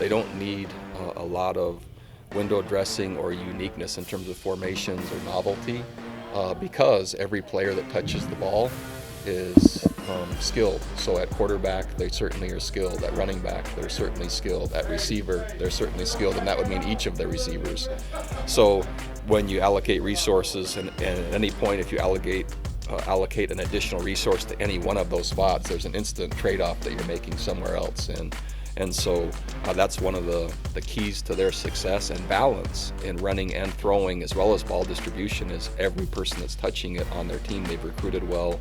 they don't need a lot of window dressing or uniqueness in terms of formations or novelty, because every player that touches the ball is skilled. So at quarterback, they certainly are skilled. At running back, they're certainly skilled. At receiver, they're certainly skilled, and that would mean each of the receivers. So when you allocate resources, and at any point if you allocate an additional resource to any one of those spots, there's an instant trade-off that you're making somewhere else. And so that's one of the keys to their success and balance in running and throwing, as well as ball distribution, is every person that's touching it on their team, they've recruited well,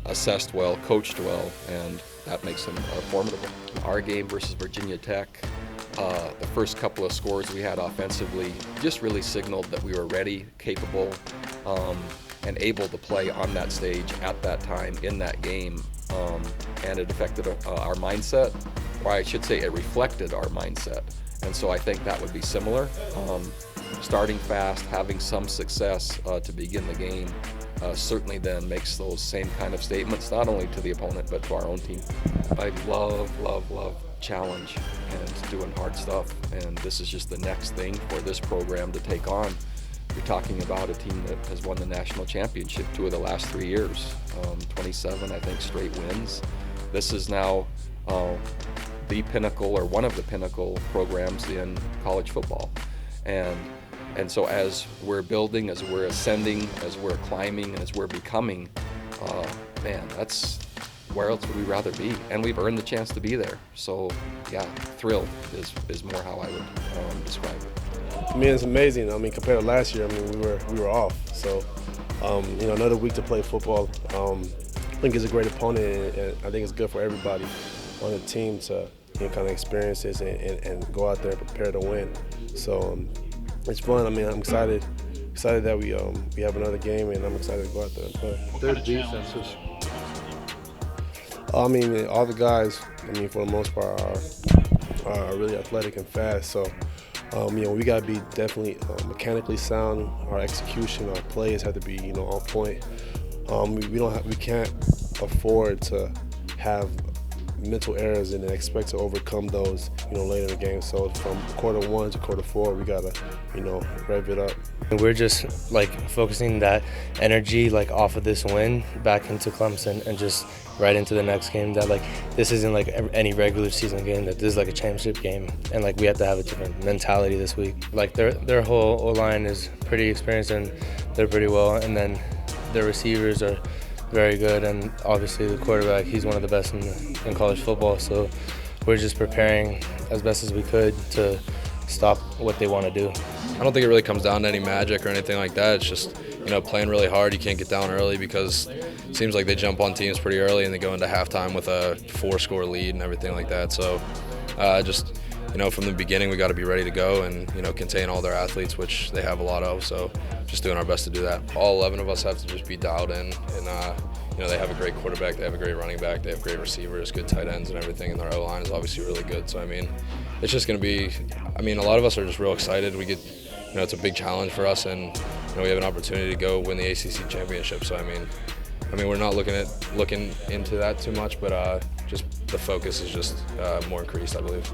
assessed well, coached well, and that makes them formidable. Our game versus Virginia Tech, the first couple of scores we had offensively just really signaled that we were ready, capable, and able to play on that stage at that time in that game, and it affected our mindset, or I should say it reflected our mindset. And so I think that would be similar. Starting fast, having some success to begin the game, certainly then makes those same kind of statements, not only to the opponent, but to our own team. I love challenge and doing hard stuff, and this is just the next thing for this program to take on. You're talking about a team that has won the national championship 2 of the last 3 years, 27, I think, straight wins. This is now the pinnacle, or one of the pinnacle programs in college football. And so as we're building, as we're ascending, as we're climbing, and as we're becoming, man, that's where else would we rather be? And we've earned the chance to be there. So yeah, thrilled is more how I would describe it. I mean, it's amazing. I mean, compared to last year, I mean, we were off. So, another week to play football. I think it's a great opponent, and I think it's good for everybody on the team to kind of experience this and go out there and prepare to win. So it's fun. I mean, I'm excited that we have another game, and I'm excited to go out there and play. Their defense is. I mean, all the guys, I mean, for the most part, are really athletic and fast. So, we got to be definitely mechanically sound. Our execution, our plays have to be, on point. We can't afford to have mental errors and expect to overcome those, later in the game. So from quarter 1 to quarter 4, we gotta, rev it up. We're just focusing that energy off of this win back into Clemson and just right into the next game. That this isn't any regular season game. That this is a championship game, and we have to have a different mentality this week. Their whole O-line is pretty experienced and they're pretty well, and then their receivers are very good, and obviously the quarterback, he's one of the best in college football. So we're just preparing as best as we could to stop what they want to do. I don't think it really comes down to any magic or anything like that. It's just, playing really hard. You can't get down early because it seems like they jump on teams pretty early and they go into halftime with a 4-score lead and everything like that. So from the beginning, we got to be ready to go and, contain all their athletes, which they have a lot of. So just doing our best to do that. All 11 of us have to just be dialed in, and they have a great quarterback, they have a great running back, they have great receivers, good tight ends and everything, and their O-line is obviously really good. So, it's just going to be, a lot of us are just real excited. We get, it's a big challenge for us, and, we have an opportunity to go win the ACC championship. So, we're not looking into that too much, but just the focus is just more increased, I believe.